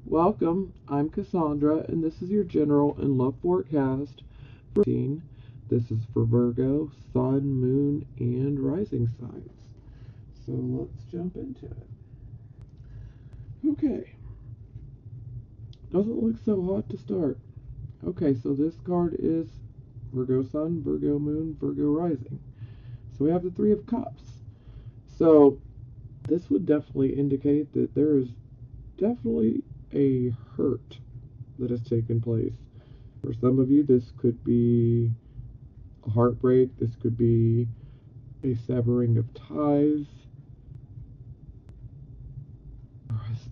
Welcome, I'm Cassandra, and this is your general and love forecast for 18. This is for Virgo, Sun, Moon, and Rising signs. So let's jump into it. Okay, doesn't look so hot to start. Okay, so this card is Virgo Sun, Virgo Moon, Virgo Rising. So we have the Three of Cups. So this would definitely indicate that there is definitely a hurt that has taken place. For some of you, this could be a heartbreak, this could be a severing of ties.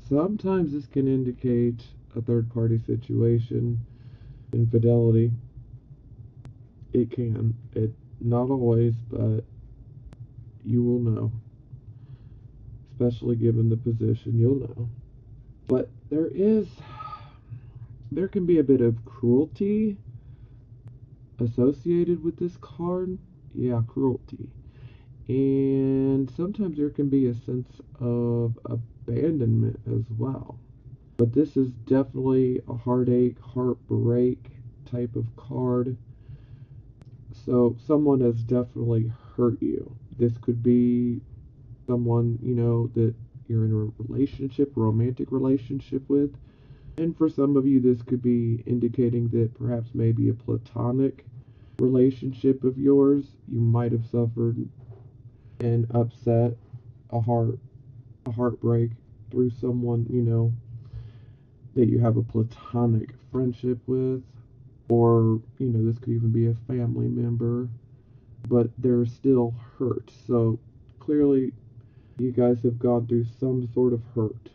Sometimes this can indicate a third party situation, infidelity. It can. It not always, but you will know. Especially given the position, you'll know. But there can be a bit of cruelty associated with this card. Yeah, cruelty. And sometimes there can be a sense of abandonment as well. But this is definitely a heartache, heartbreak type of card. So someone has definitely hurt you. This could be someone, that you're in a relationship, romantic relationship with. And for some of you, this could be indicating that perhaps maybe a platonic relationship of yours, you might have suffered and upset, a heartbreak through someone, that you have a platonic friendship with, or, this could even be a family member, but they're still hurt. So clearly, you guys have gone through some sort of hurt.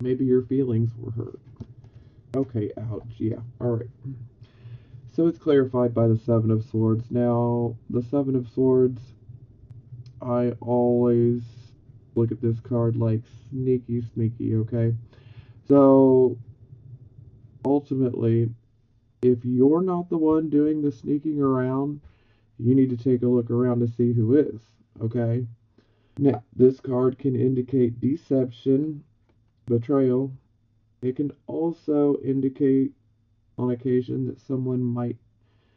Maybe your feelings were hurt. Okay, ouch. Yeah, alright. So it's clarified by the Seven of Swords. Now, the Seven of Swords, I always look at this card like sneaky, sneaky, okay? So, ultimately, if you're not the one doing the sneaking around, you need to take a look around to see who is, okay? Now, this card can indicate deception, betrayal. It can also indicate on occasion that someone might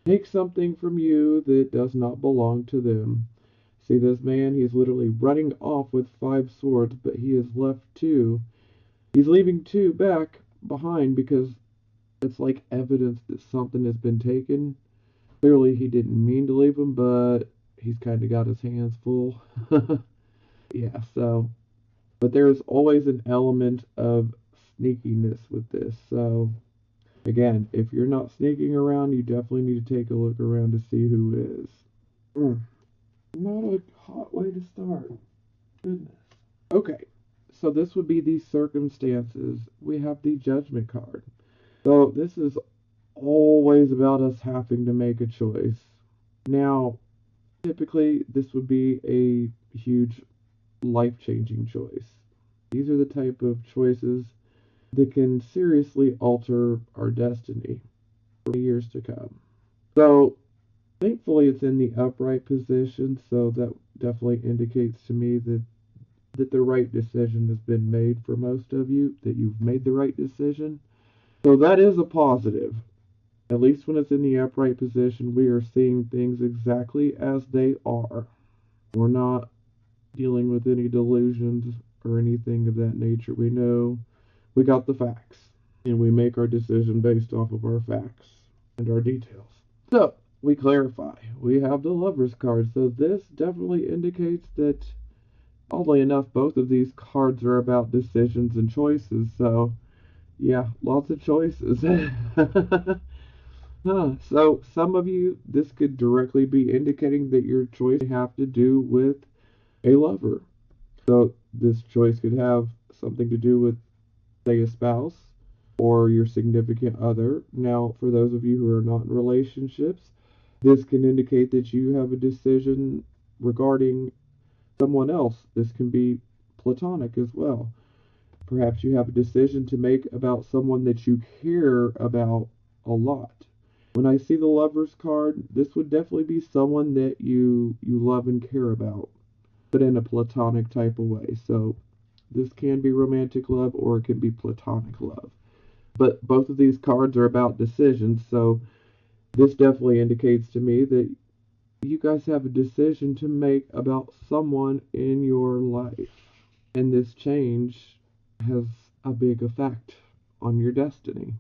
take something from you that does not belong to them. See, this man, he's literally running off with 5 swords, but he has left 2. He's leaving 2 back behind because it's like evidence that something has been taken. Clearly, he didn't mean to leave them, but he's kind of got his hands full. Yeah, so, but there's always an element of sneakiness with this. So, again, if you're not sneaking around, you definitely need to take a look around to see who is. Not a hot way to start. Goodness. Okay, so this would be the circumstances. We have the judgment card. So this is always about us having to make a choice. Now, typically, this would be a huge life changing choice. These are the type of choices that can seriously alter our destiny for years to come. So, thankfully, it's in the upright position, so that definitely indicates to me that the right decision has been made for most of you, that you've made the right decision. So that is a positive. At least when it's in the upright position, we are seeing things exactly as they are. We're not dealing with any delusions or anything of that nature. We know we got the facts, and we make our decision based off of our facts and our details. So, we clarify. We have the Lover's card, so this definitely indicates that, oddly enough, both of these cards are about decisions and choices, so, yeah, lots of choices. So, some of you, this could directly be indicating that your choice have to do with a lover. So, this choice could have something to do with, say, a spouse or your significant other. Now, for those of you who are not in relationships, this can indicate that you have a decision regarding someone else. This can be platonic as well. Perhaps you have a decision to make about someone that you care about a lot. When I see the Lover's card, this would definitely be someone that you love and care about, but in a platonic type of way. So this can be romantic love or it can be platonic love. But both of these cards are about decisions, so this definitely indicates to me that you guys have a decision to make about someone in your life. And this change has a big effect on your destiny.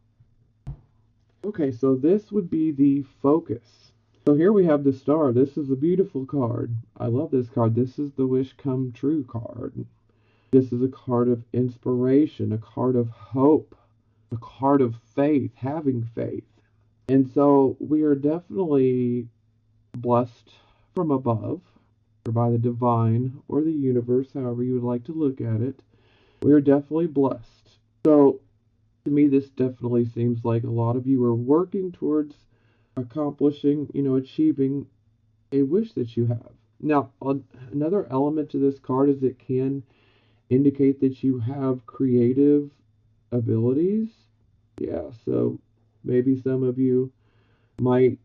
Okay, so this would be the focus. So here we have the star. This is a beautiful card. I love this card. This is the wish come true card. This is a card of inspiration, a card of hope, a card of faith, having faith. And so we are definitely blessed from above, or by the divine, or the universe, however you would like to look at it. We are definitely blessed. So to me, this definitely seems like a lot of you are working towards accomplishing, achieving a wish that you have. Now, another element to this card is it can indicate that you have creative abilities. Yeah, so maybe some of you might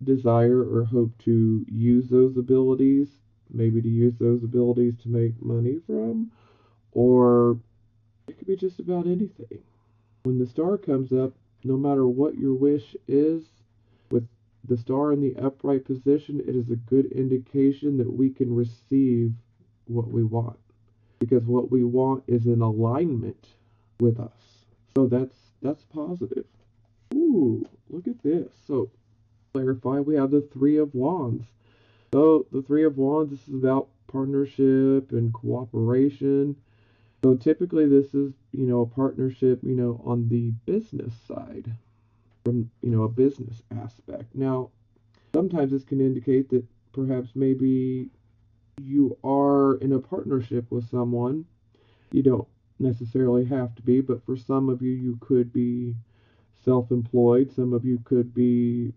desire or hope to use those abilities, maybe to use those abilities to make money from, or it could be just about anything. When the star comes up, no matter what your wish is, with the star in the upright position, it is a good indication that we can receive what we want. Because what we want is in alignment with us. So that's positive. Ooh, look at this. So clarify, we have the Three of Wands. So the Three of Wands, this is about partnership and cooperation. So typically this is, a partnership, on the business side, from, a business aspect. Now, sometimes this can indicate that perhaps maybe you are in a partnership with someone. You don't necessarily have to be, but for some of you, you could be self-employed. Some of you could be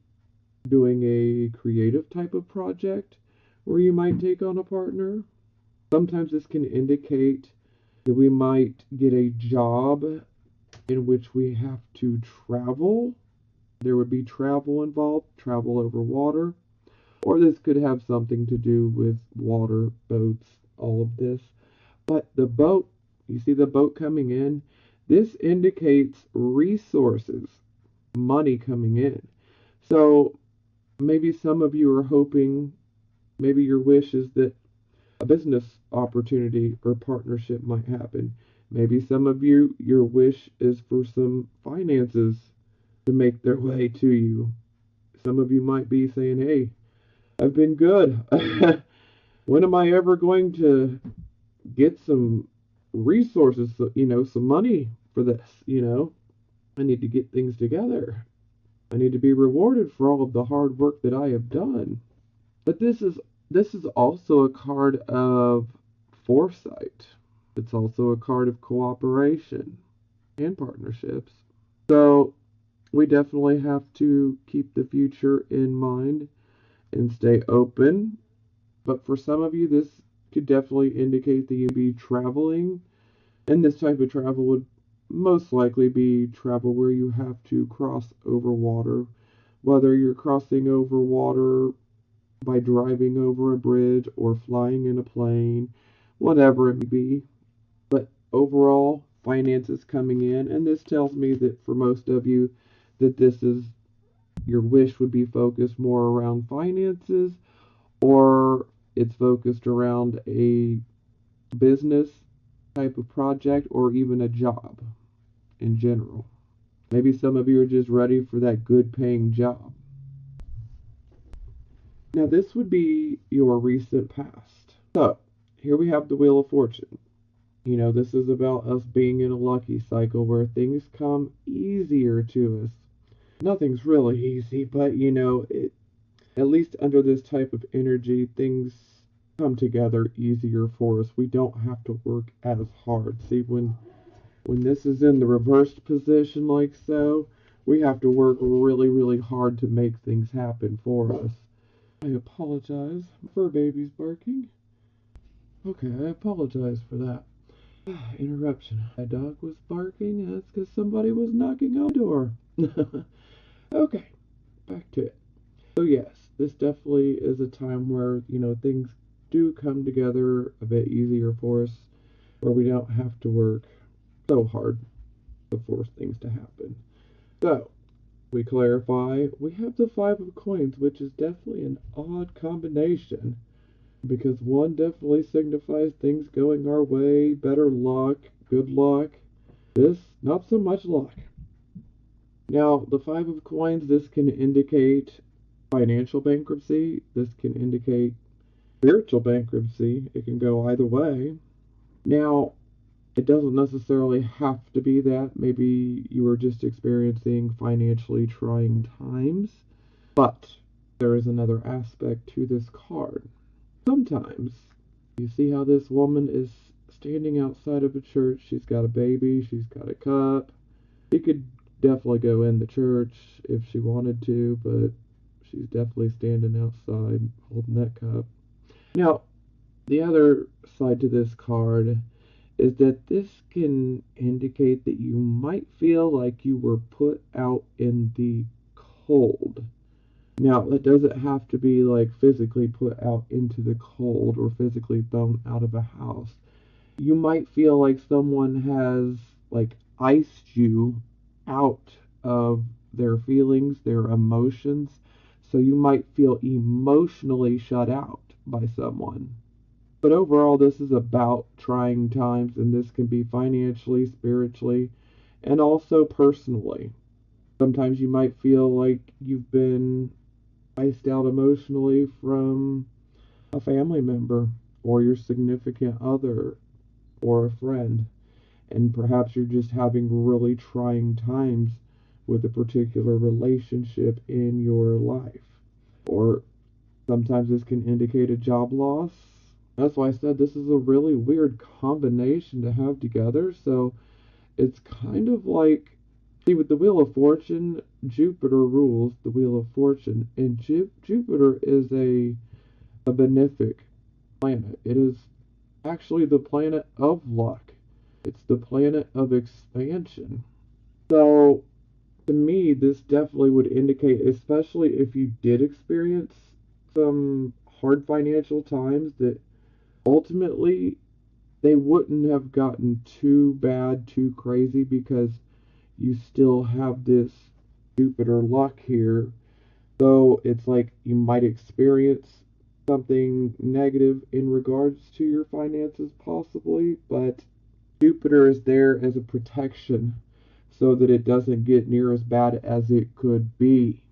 doing a creative type of project where you might take on a partner. Sometimes this can indicate that we might get a job in which we have to travel. There would be travel involved, travel over water, or this could have something to do with water, boats, all of this. But the boat, you see the boat coming in, this indicates resources, money coming in. So maybe some of you are hoping, maybe your wish is that a business opportunity or partnership might happen. Maybe some of you, your wish is for some finances to make their way to you. Some of you might be saying, hey, I've been good. When am I ever going to get some resources, some money for this? I need to get things together. I need to be rewarded for all of the hard work that I have done. But this is also a card of foresight. It's also a card of cooperation and partnerships. So we definitely have to keep the future in mind and stay open. But for some of you, this could definitely indicate that you'd be traveling. And this type of travel would most likely be travel where you have to cross over water. Whether you're crossing over water by driving over a bridge or flying in a plane, whatever it may be. But overall, finances coming in, and this tells me that for most of you, that this is your wish would be focused more around finances, or it's focused around a business type of project, or even a job in general. Maybe some of you are just ready for that good paying job. Now, this would be your recent past. So, here we have the Wheel of Fortune. This is about us being in a lucky cycle where things come easier to us. Nothing's really easy, but at least under this type of energy, things come together easier for us. We don't have to work as hard. See, when this is in the reversed position like so, we have to work really, really hard to make things happen for us. I apologize for babies barking. Okay, I apologize for that. Interruption. My dog was barking. That's because somebody was knocking on the door. Okay, back to it. So yes, this definitely is a time where, things do come together a bit easier for us, where we don't have to work so hard. to force things to happen. So, we clarify, we have the Five of Coins, which is definitely an odd combination because one definitely signifies things going our way, better luck, good luck. This, not so much luck. Now, the Five of Coins, this can indicate financial bankruptcy. This can indicate spiritual bankruptcy. It can go either way. Now, it doesn't necessarily have to be that. Maybe you are just experiencing financially trying times. But there is another aspect to this card. Sometimes, you see how this woman is standing outside of a church. She's got a baby. She's got a cup. She could definitely go in the church if she wanted to, but she's definitely standing outside holding that cup. Now, the other side to this card is that this can indicate that you might feel like you were put out in the cold. Now, it doesn't have to be like physically put out into the cold or physically thrown out of a house. You might feel like someone has like iced you out of their feelings, their emotions. So you might feel emotionally shut out by someone. But overall, this is about trying times, and this can be financially, spiritually, and also personally. Sometimes you might feel like you've been iced out emotionally from a family member, or your significant other, or a friend, and perhaps you're just having really trying times with a particular relationship in your life. Or sometimes this can indicate a job loss. That's why I said this is a really weird combination to have together. So it's kind of like, see, with the Wheel of Fortune, Jupiter rules the Wheel of Fortune, and Jupiter is a benefic planet. It is actually the planet of luck. It's the planet of expansion. So, to me, this definitely would indicate, especially if you did experience some hard financial times, that ultimately they wouldn't have gotten too bad, too crazy, because you still have this Jupiter luck here. So it's like you might experience something negative in regards to your finances, possibly, but Jupiter is there as a protection so that it doesn't get near as bad as it could be.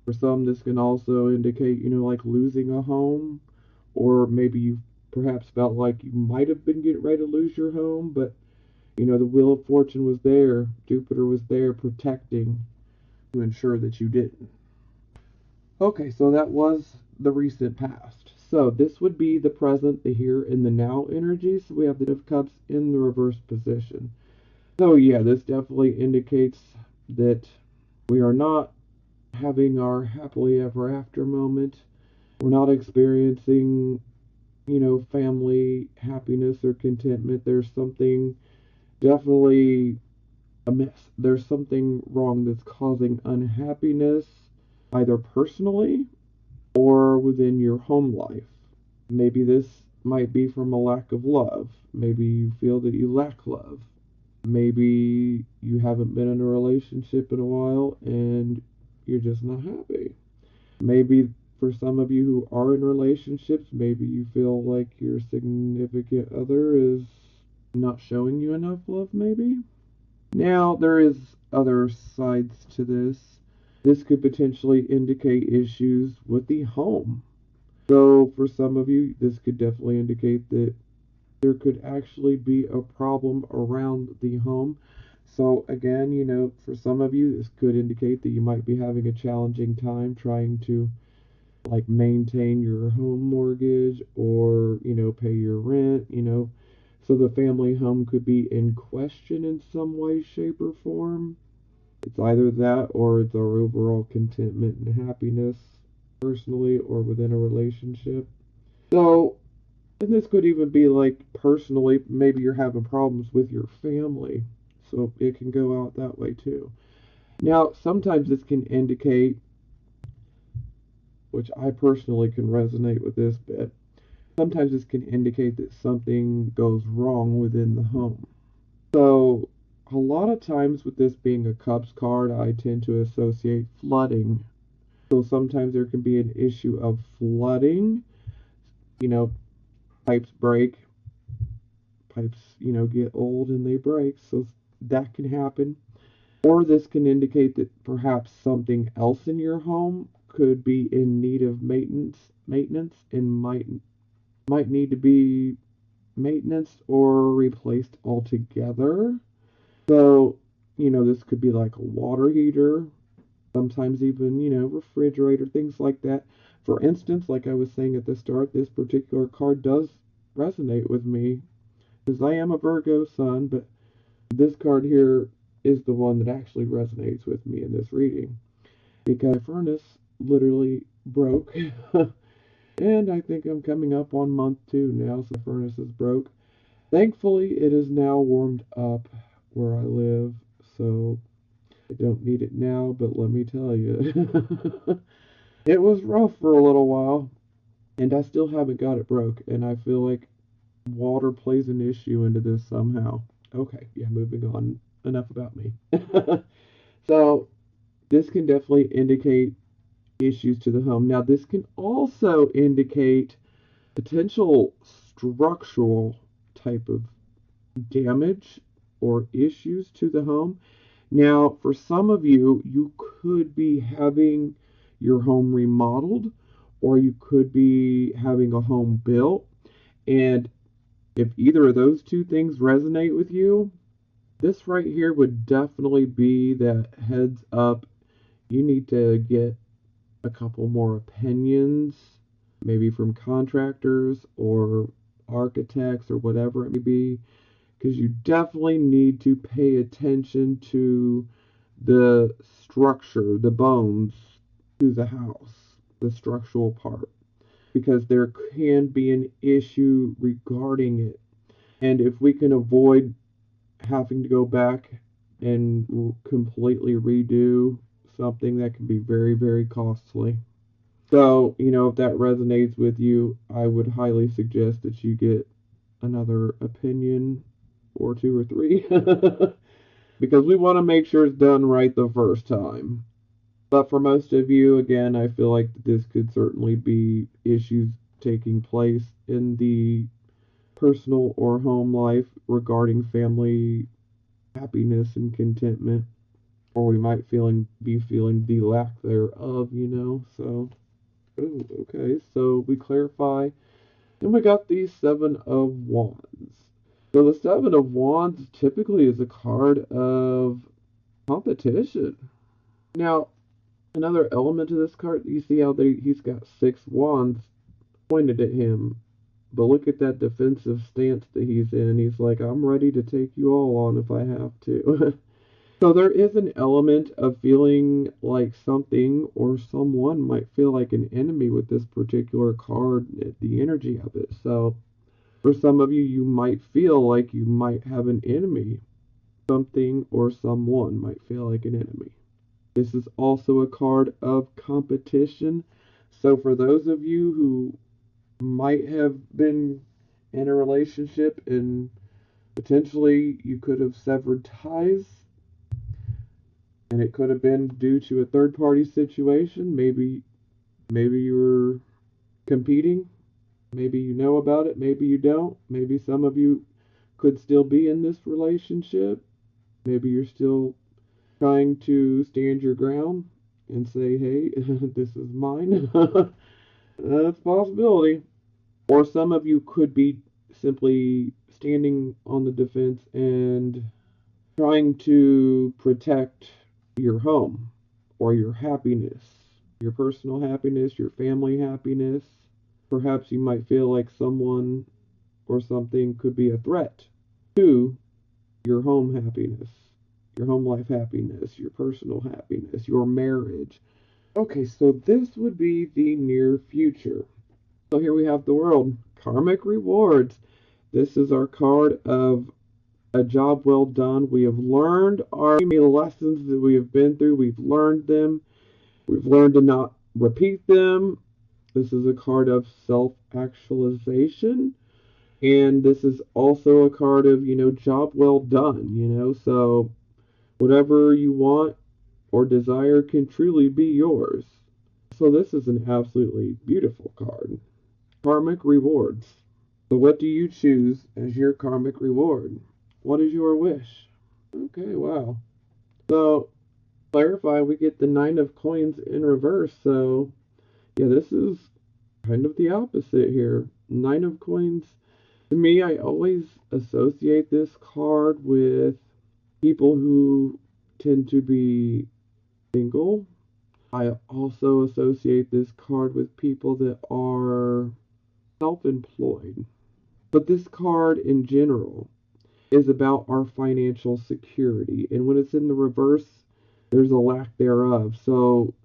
For some, this can also indicate, like losing a home, or maybe you perhaps felt like you might have been getting ready to lose your home, but the Wheel of Fortune was there. Jupiter was there protecting to ensure that you didn't. Okay, so that was the recent past. So this would be the present, the here, and the now energy. So we have the Knight of Cups in the reverse position. So yeah, this definitely indicates that we are not having our happily ever after moment. We're not experiencing, family happiness or contentment. There's something definitely amiss. There's something wrong that's causing unhappiness, either personally or within your home life. Maybe this might be from a lack of love. Maybe you feel that you lack love. Maybe you haven't been in a relationship in a while and you're just not happy. Maybe for some of you who are in relationships, maybe you feel like your significant other is not showing you enough love, maybe. Now, there is other sides to this. This could potentially indicate issues with the home. So, for some of you, this could definitely indicate that there could actually be a problem around the home. So, again, for some of you, this could indicate that you might be having a challenging time trying to maintain your home mortgage or, pay your rent. So the family home could be in question in some way, shape, or form. It's either that or it's our overall contentment and happiness personally or within a relationship. So, and this could even be personally, maybe you're having problems with your family. So it can go out that way too. Now, sometimes this can indicate, which I personally can resonate with this bit, sometimes this can indicate that something goes wrong within the home. So a lot of times with this being a Cups card, I tend to associate flooding. So sometimes there can be an issue of flooding. You know, pipes break, pipes, get old and they break. So that can happen. Or this can indicate that perhaps something else in your home could be in need of maintenance and might need to be maintenance or replaced altogether. So, this could be like a water heater, sometimes even, refrigerator, things like that. For instance, like I was saying at the start, this particular card does resonate with me because I am a Virgo sun, but this card here is the one that actually resonates with me in this reading because my furnace literally broke. And I think I'm coming up on month 2 now, so the furnace is broke. Thankfully, it is now warmed up where I live, so I don't need it now, but let me tell you, it was rough for a little while, and I still haven't got it broke, and I feel like water plays an issue into this somehow. Okay, yeah, moving on. Enough about me. So, this can definitely indicate issues to the home. Now, this can also indicate potential structural type of damage or issues to the home. Now, for some of you, you could be having your home remodeled or you could be having a home built. And if either of those two things resonate with you, this right here would definitely be that heads up. You need to get a couple more opinions, maybe from contractors or architects or whatever it may be, because you definitely need to pay attention to the structure, the bones to the house, the structural part, because there can be an issue regarding it. And if we can avoid having to go back and completely redo something, that can be very, very costly. So, if that resonates with you, I would highly suggest that you get another opinion or 2 or 3 because we want to make sure it's done right the first time. But for most of you, again, I feel like this could certainly be issues taking place in the personal or home life regarding family happiness and contentment, or we might be feeling the lack thereof. So, ooh, okay, so we clarify, and we got the 7 of Wands. So the 7 of Wands typically is a card of competition. Now, another element to this card, you see how he's got 6 wands pointed at him. But look at that defensive stance that he's in. He's like, I'm ready to take you all on if I have to. So there is an element of feeling like something or someone might feel like an enemy with this particular card, the energy of it. So for some of you, you might feel like you might have an enemy. Something or someone might feel like an enemy. This is also a card of competition. So for those of you who might have been in a relationship and potentially you could have severed ties, and it could have been due to a third party situation. Maybe you were competing. Maybe you know about it. Maybe you don't. Maybe some of you could still be in this relationship. Maybe you're still trying to stand your ground and say, hey, this is mine. That's a possibility. Or some of you could be simply standing on the defense and trying to protect your home or your happiness, your personal happiness, your family happiness. Perhaps you might feel like someone or something could be a threat to your home happiness, your home life happiness, your personal happiness, your marriage. Okay, so this would be the near future. So here we have the World. Karmic rewards. This is our card of a job well done. We have learned our lessons that we have been through. We've learned them. We've learned to not repeat them. This is a card of self-actualization. And this is also a card of, job well done, so whatever you want or desire can truly be yours. So this is an absolutely beautiful card. Karmic rewards. So what do you choose as your karmic reward? What is your wish? Okay, wow. So clarify, we get the Nine of Coins in reverse. So yeah, this is kind of the opposite here. Nine of Coins. To me, I always associate this card with people who tend to be single. I also associate this card with people that are self-employed. But this card in general is about our financial security. And when it's in the reverse, there's a lack thereof. So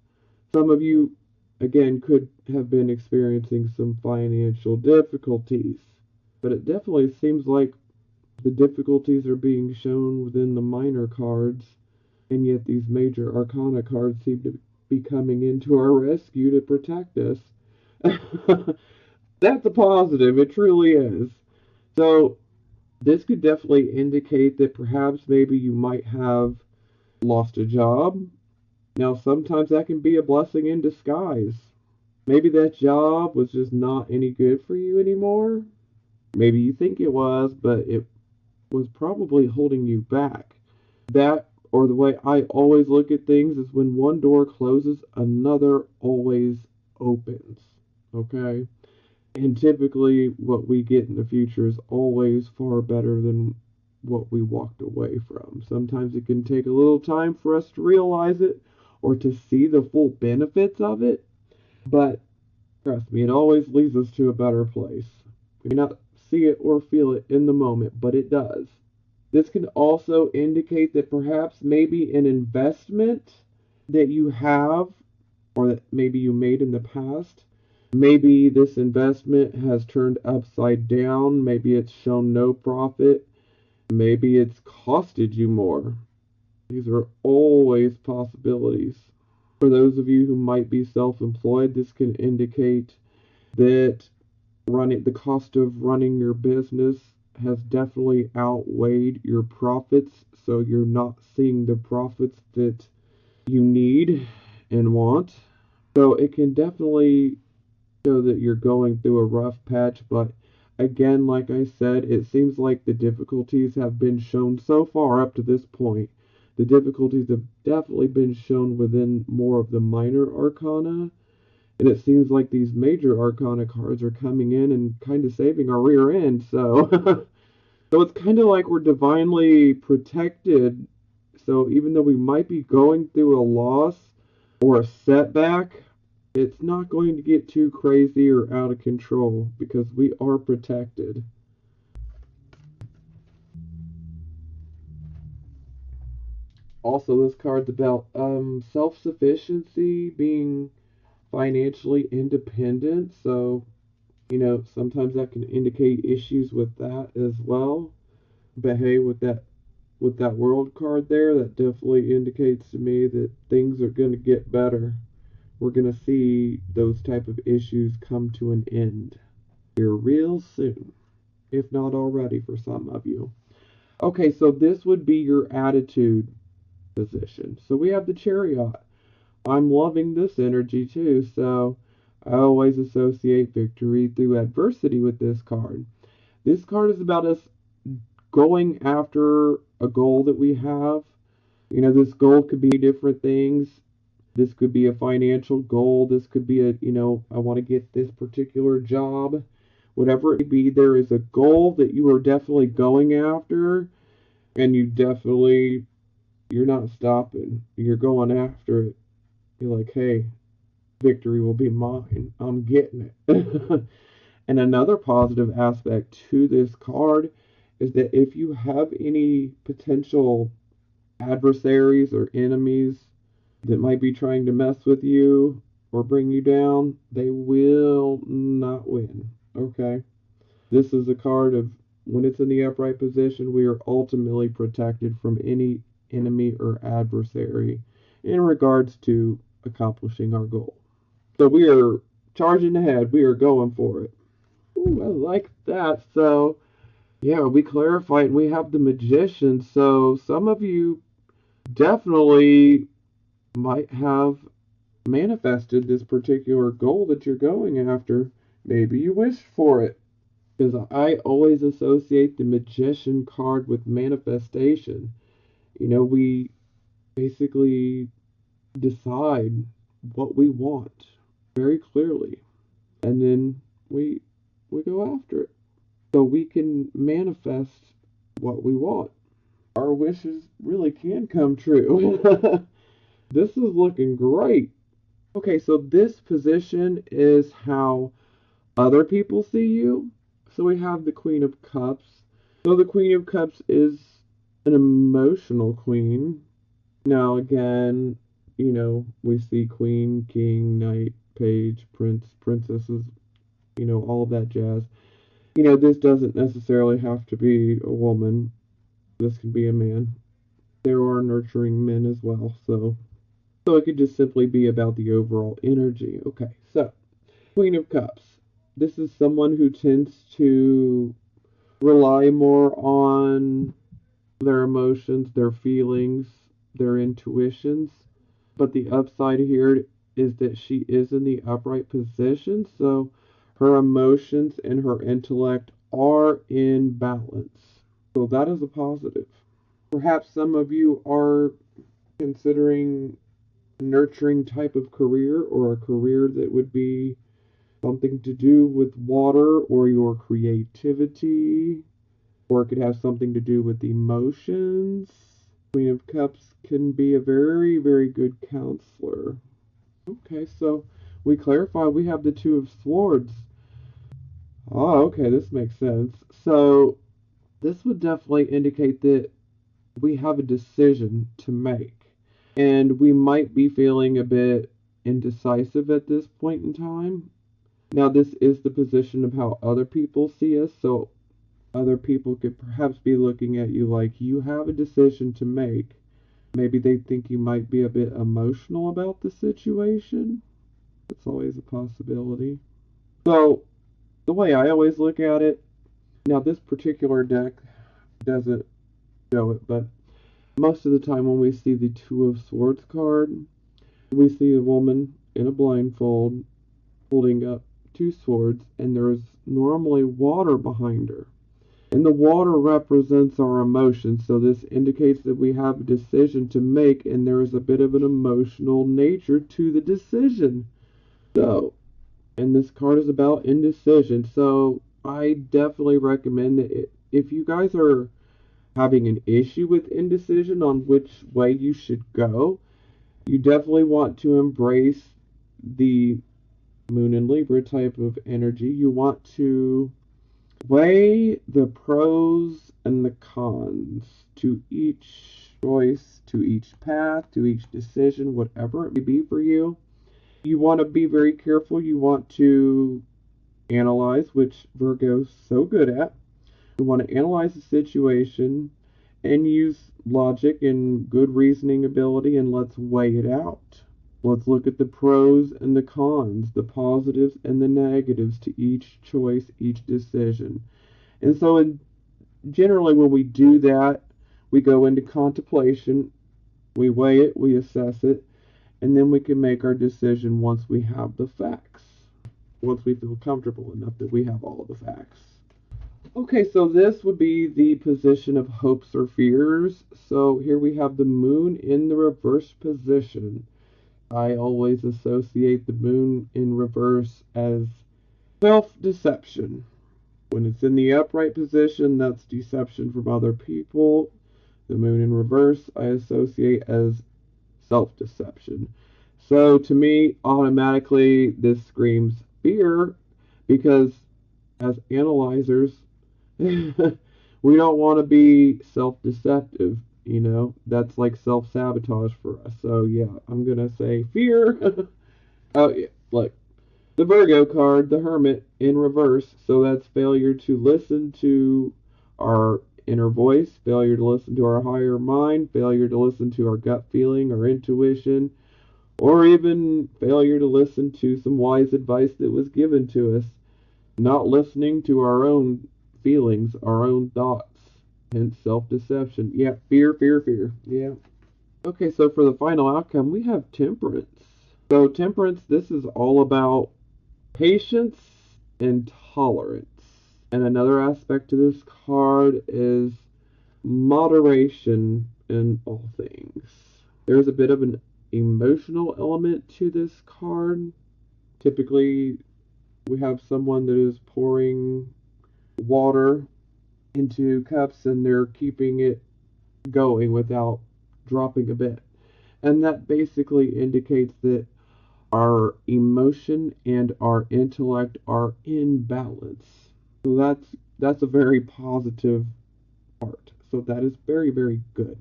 some of you, again, could have been experiencing some financial difficulties. But it definitely seems like the difficulties are being shown within the minor cards, and yet these major arcana cards seem to be coming into our rescue to protect us. That's a positive, it truly is. So, this could definitely indicate that perhaps maybe you might have lost a job. Now, sometimes that can be a blessing in disguise. Maybe that job was just not any good for you anymore. Maybe you think it was, but it was probably holding you back. That, or the way I always look at things, is when one door closes, another always opens. Okay? And typically, what we get in the future is always far better than what we walked away from. Sometimes it can take a little time for us to realize it or to see the full benefits of it, but trust me, it always leads us to a better place. We may not see it or feel it in the moment, but it does. This can also indicate that perhaps maybe an investment that you have or that maybe you made in the past, maybe this investment has turned upside down, maybe it's shown no profit, maybe it's costed you more. These are always possibilities. For those of you who might be self-employed, this can indicate that the cost of running your business has definitely outweighed your profits, so you're not seeing the profits that you need and want. So it can definitely show that you're going through a rough patch, but again, like I said, it seems like the difficulties have been shown so far up to this point. The difficulties have definitely been shown within more of the minor arcana, and it seems like these major arcana cards are coming in and kind of saving our rear end. So, so it's kind of like we're divinely protected. So even though we might be going through a loss or a setback, it's not going to get too crazy or out of control because we are protected. Also, this card's about self-sufficiency, being financially independent. So, sometimes that can indicate issues with that as well. But hey, with that world card there, that definitely indicates to me that things are going to get better. We're going to see those type of issues come to an end here real soon, if not already for some of you. Okay, so this would be your attitude position. So we have the Chariot. I'm loving this energy too, so I always associate victory through adversity with this card. This card is about us going after a goal that we have. This goal could be different things. This could be a financial goal. This could be I want to get this particular job. Whatever it may be, there is a goal that you are definitely going after, and you're not stopping. You're going after it. You're like, hey, victory will be mine. I'm getting it. And another positive aspect to this card is that if you have any potential adversaries or enemies that might be trying to mess with you or bring you down, they will not win. Okay? This is a card of when it's in the upright position, we are ultimately protected from any enemy or adversary in regards to accomplishing our goal. So we are charging ahead. We are going for it. Ooh, I like that. So, yeah, we clarified and we have the Magician. So, some of you definitely might have manifested this particular goal that you're going after. Maybe you wished for it. Because I always associate the Magician card with manifestation. You know, we basically decide what we want very clearly, and then we go after it. So we can manifest what we want. Our wishes really can come true. This is looking great. Okay, so this position is how other people see you. So we have the Queen of Cups. So the Queen of Cups is an emotional queen. Now, again, we see Queen, King, Knight, Page, Prince, Princesses, all of that jazz. This doesn't necessarily have to be a woman. This can be a man. There are nurturing men as well, so it could just simply be about the overall energy. Okay, so Queen of Cups. This is someone who tends to rely more on their emotions, their feelings, their intuitions. But the upside here is that she is in the upright position, so her emotions and her intellect are in balance. So that is a positive. Perhaps some of you are considering a nurturing type of career or a career that would be something to do with water or your creativity, or it could have something to do with emotions. Queen of Cups can be a very, very good counselor. Okay, so we clarify we have the Two of Swords. Oh, okay, this makes sense. So this would definitely indicate that we have a decision to make. And we might be feeling a bit indecisive at this point in time. Now, this is the position of how other people see us, so other people could perhaps be looking at you like you have a decision to make. Maybe they think you might be a bit emotional about the situation. It's always a possibility. So, the way I always look at it, now this particular deck doesn't show it, but most of the time when we see the Two of Swords card, we see a woman in a blindfold holding up two swords, and there's normally water behind her. And the water represents our emotions, so this indicates that we have a decision to make, and there is a bit of an emotional nature to the decision. So, and this card is about indecision, so I definitely recommend that if you guys are having an issue with indecision on which way you should go, you definitely want to embrace the Moon and Libra type of energy. You want to weigh the pros and the cons to each choice, to each path, to each decision, whatever it may be for you. You want to be very careful. You want to analyze, which Virgo's so good at. You want to analyze the situation and use logic and good reasoning ability, and let's weigh it out. Let's look at the pros and the cons, the positives and the negatives to each choice, each decision. And so generally when we do that, we go into contemplation, we weigh it, we assess it, and then we can make our decision once we have the facts. Once we feel comfortable enough that we have all the facts. Okay, so this would be the position of hopes or fears. So here we have the moon in the reverse position. I always associate the moon in reverse as self-deception. When it's in the upright position, that's deception from other people. The moon in reverse, I associate as self-deception. So to me, automatically, this screams fear because as analyzers, we don't want to be self-deceptive. That's like self-sabotage for us. So yeah, I'm gonna say fear. Oh yeah, look, the Virgo card, the Hermit in reverse. So that's failure to listen to our inner voice, failure to listen to our higher mind, failure to listen to our gut feeling, our intuition, or even failure to listen to some wise advice that was given to us. not listening to our own feelings, our own thoughts, hence self-deception. Yeah, fear, fear, fear. Yeah. Okay, so for the final outcome, we have temperance. So temperance, this is all about patience and tolerance. And another aspect to this card is moderation in all things. There's a bit of an emotional element to this card. Typically, we have someone that is pouring water into cups and they're keeping it going without dropping a bit. And that basically indicates that our emotion and our intellect are in balance. So that's a very positive part. So that is very, very good.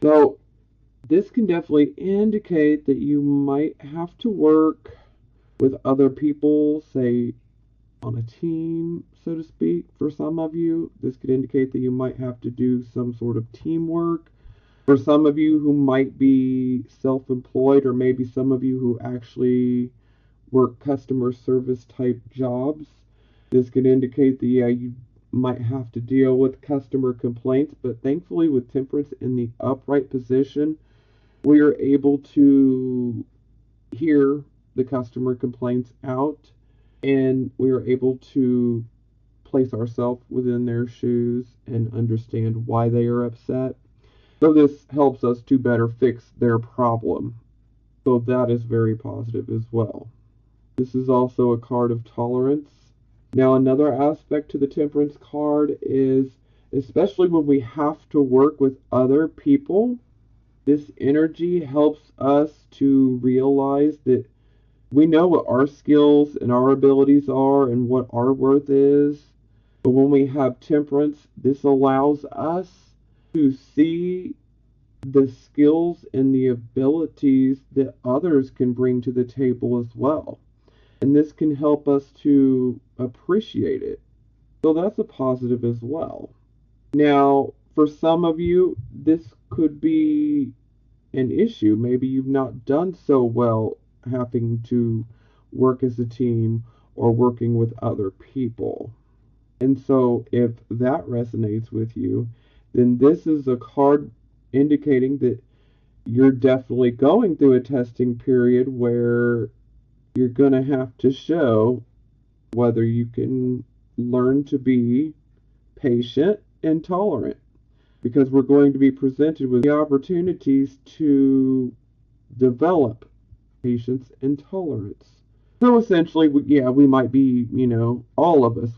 So this can definitely indicate that you might have to work with other people, say on a team, so to speak. For some of you, this could indicate that you might have to do some sort of teamwork. For some of you who might be self-employed, or maybe some of you who actually work customer service type jobs, this could indicate that, yeah, you might have to deal with customer complaints. But thankfully, with temperance in the upright position, we are able to hear the customer complaints out, and we are able to place ourselves within their shoes and understand why they are upset. So this helps us to better fix their problem. So that is very positive as well. This is also a card of tolerance. Now, another aspect to the temperance card is, especially when we have to work with other people, this energy helps us to realize that we know what our skills and our abilities are and what our worth is. But when we have temperance, this allows us to see the skills and the abilities that others can bring to the table as well. And this can help us to appreciate it. So that's a positive as well. Now, for some of you, this could be an issue. Maybe you've not done so well having to work as a team or working with other people. And so, if that resonates with you, then this is a card indicating that you're definitely going through a testing period where you're going to have to show whether you can learn to be patient and tolerant, because we're going to be presented with the opportunities to develop patience and tolerance. So essentially, yeah, we might be, all of us,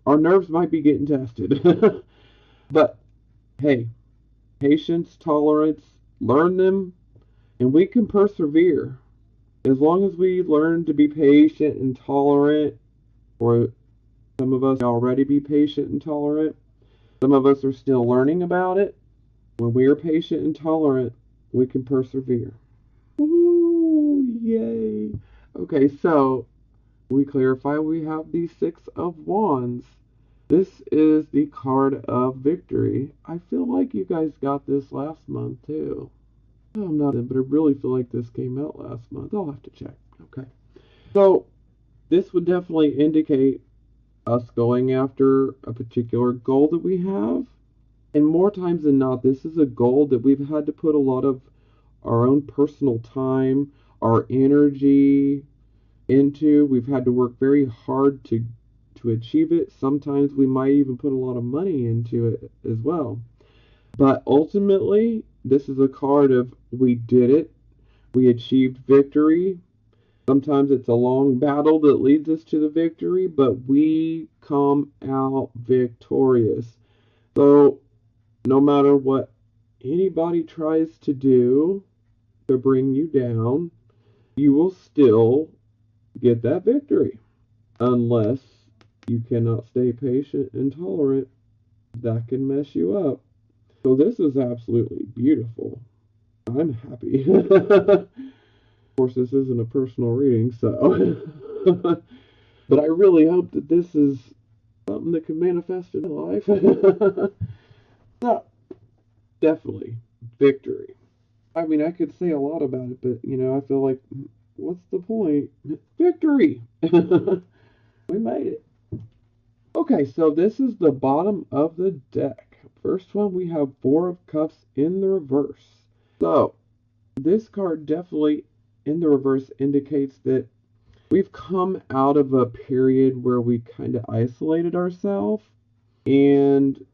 our nerves might be getting tested. But hey, patience, tolerance, learn them, and we can persevere. As long as we learn to be patient and tolerant, or some of us already be patient and tolerant, some of us are still learning about it. When we are patient and tolerant, we can persevere. Ooh, yay. Okay, so we clarify we have the Six of Wands. This is the card of victory. I feel like you guys got this last month too. I'm not in, but I really feel like this came out last month. I'll have to check. Okay. So this would definitely indicate us going after a particular goal that we have. And more times than not, this is a goal that we've had to put a lot of our own personal time, our energy into. We've had to work very hard to achieve it. Sometimes we might even put a lot of money into it as well. But ultimately, this is a card of we did it. We achieved victory. Sometimes it's a long battle that leads us to the victory, but we come out victorious. So no matter what anybody tries to do to bring you down, you will still get that victory. Unless you cannot stay patient and tolerant, that can mess you up. So this is absolutely beautiful. I'm happy. Of course, this isn't a personal reading, so. But I really hope that this is something that can manifest in life. So, definitely, victory. I mean, I could say a lot about it, but, I feel like, what's the point? Victory! We We made it. Okay, so this is the bottom of the deck. First one, we have Four of Cups in the reverse. So, this card definitely in the reverse indicates that we've come out of a period where we kind of isolated ourselves, and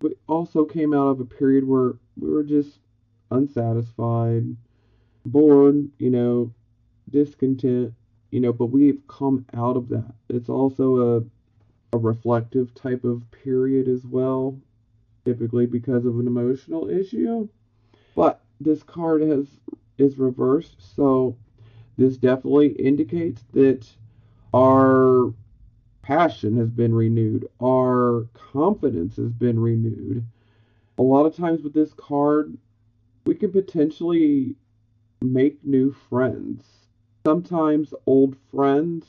we also came out of a period where we were just unsatisfied, bored, discontent, but we've come out of that. It's also a reflective type of period as well, typically because of an emotional issue. But this card is reversed, so this definitely indicates that our passion has been renewed, our confidence has been renewed. A lot of times with this card, we can potentially make new friends. Sometimes old friends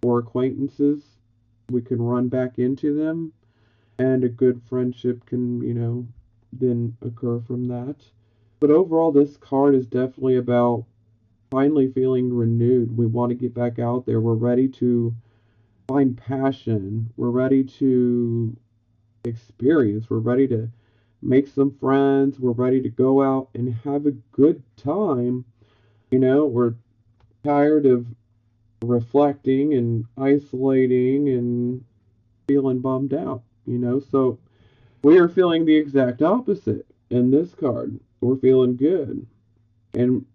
or acquaintances, we can run back into them, and a good friendship can, then occur from that. But overall, this card is definitely about finally feeling renewed. We want to get back out there. We're ready to find passion. We're ready to experience. We're ready to make some friends. We're ready to go out and have a good time. We're tired of reflecting and isolating and feeling bummed out, So we are feeling the exact opposite in this card. We're feeling good. And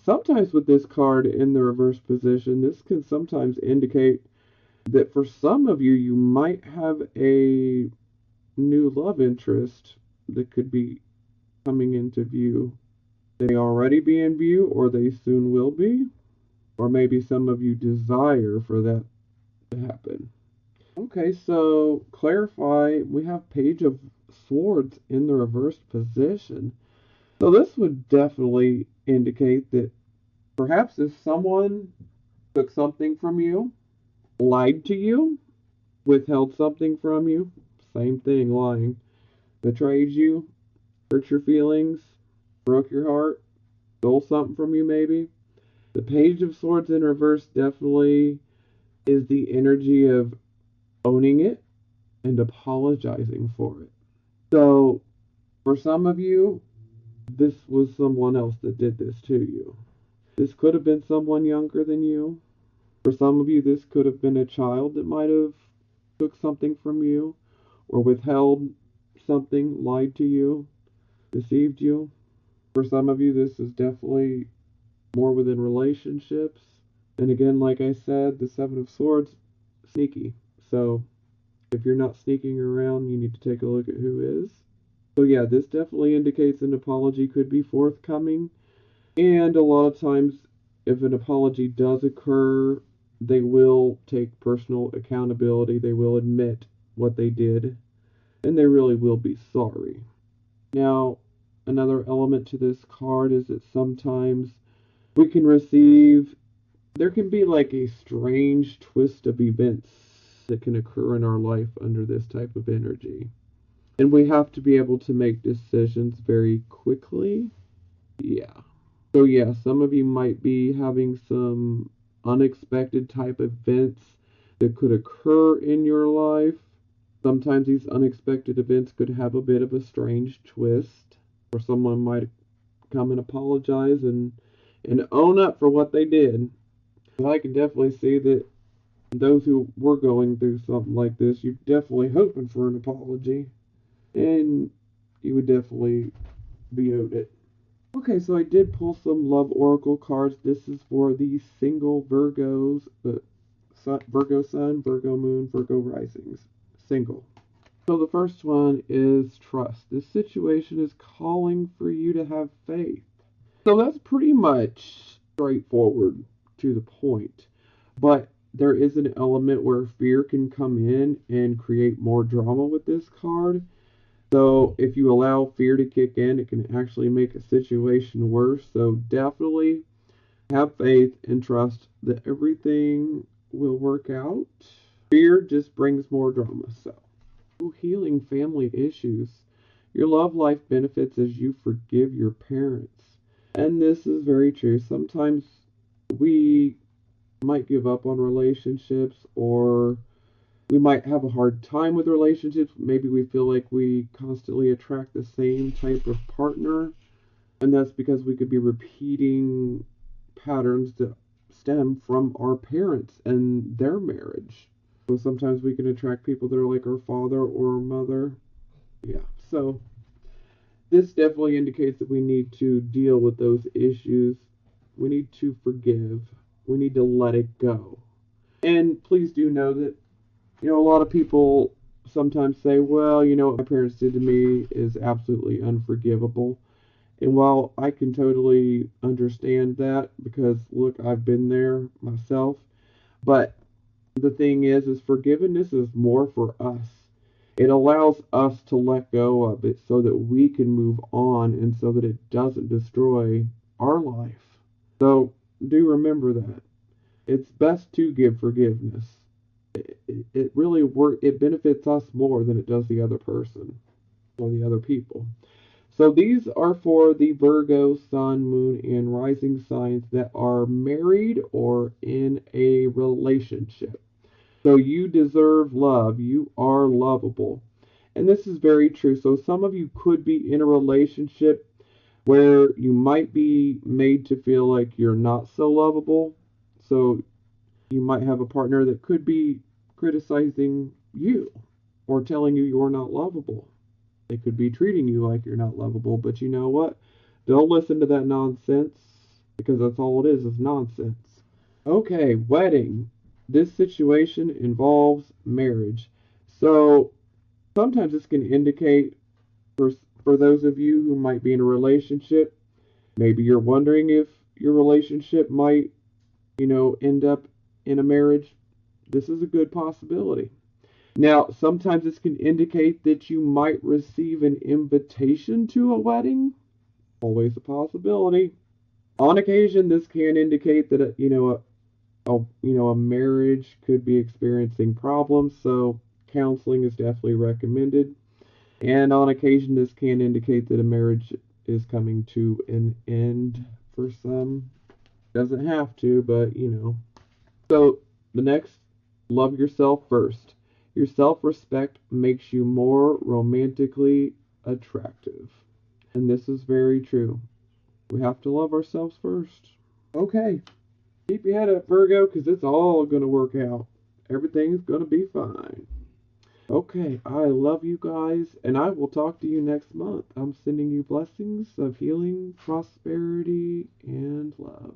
sometimes with this card in the reverse position, this can sometimes indicate that for some of you, you might have a new love interest that could be coming into view. They may already be in view, or they soon will be, or maybe some of you desire for that to happen. Okay, so clarify, we have Page of Swords in the reversed position. So this would definitely indicate that perhaps if someone took something from you, lied to you, withheld something from you, same thing, lying, betrayed you, hurt your feelings, broke your heart, stole something from you maybe. The Page of Swords in reverse definitely is the energy of owning it and apologizing for it. So, for some of you, this was someone else that did this to you. This could have been someone younger than you. For some of you, this could have been a child that might have took something from you or withheld something, lied to you, deceived you. For some of you, this is definitely more within relationships. And again, like I said, the Seven of Swords, sneaky. So if you're not sneaking around, you need to take a look at who is. So yeah, this definitely indicates an apology could be forthcoming. And a lot of times, if an apology does occur, they will take personal accountability. They will admit what they did, and they really will be sorry. Now, another element to this card is that sometimes we can receive, there can be like a strange twist of events that can occur in our life under this type of energy. And we have to be able to make decisions very quickly. Yeah. So yeah, some of you might be having some unexpected type events that could occur in your life. Sometimes these unexpected events could have a bit of a strange twist, or someone might come and apologize and own up for what they did. But I can definitely see that those who were going through something like this, you're definitely hoping for an apology, and you would definitely be owed it. Okay, so I did pull some love oracle cards. This is for the single Virgos, the Virgo Sun, Virgo Moon, Virgo Risings. Single. So the first one is trust. This situation is calling for you to have faith. So that's pretty much straightforward to the point. But there is an element where fear can come in and create more drama with this card. So if you allow fear to kick in, it can actually make a situation worse. So definitely have faith and trust that everything will work out. Fear just brings more drama. So healing family issues. Your love life benefits as you forgive your parents. And this is very true. Sometimes we might give up on relationships, or we might have a hard time with relationships. Maybe we feel like we constantly attract the same type of partner, and that's because we could be repeating patterns that stem from our parents and their marriage. So sometimes we can attract people that are like our father or mother. Yeah, so this definitely indicates that we need to deal with those issues. We need to forgive. We need to let it go. And please do know that, a lot of people sometimes say, well, what my parents did to me is absolutely unforgivable. And while I can totally understand that, because look, I've been there myself, but the thing is forgiveness is more for us. It allows us to let go of it so that we can move on and so that it doesn't destroy our life. So do remember that. It's best to give forgiveness. It really it benefits us more than it does the other person or the other people. So these are for the Virgo, Sun, Moon, and Rising signs that are married or in a relationship. So you deserve love. You are lovable. And this is very true. So some of you could be in a relationship where you might be made to feel like you're not so lovable. So you might have a partner that could be criticizing you or telling you you're not lovable. They could be treating you like you're not lovable, but you know what? Don't listen to that nonsense, because that's all it is nonsense. Okay, wedding. This situation involves marriage. So sometimes this can indicate for those of you who might be in a relationship, maybe you're wondering if your relationship might, end up in a marriage. This is a good possibility. Now, sometimes this can indicate that you might receive an invitation to a wedding. Always a possibility. On occasion, this can indicate that a marriage could be experiencing problems, so counseling is definitely recommended. And on occasion, this can indicate that a marriage is coming to an end for some. Doesn't have to, but So the next, love yourself first. Your self-respect makes you more romantically attractive. And this is very true. We have to love ourselves first. Okay, keep your head up, Virgo, because it's all going to work out. Everything's going to be fine. Okay, I love you guys, and I will talk to you next month. I'm sending you blessings of healing, prosperity, and love.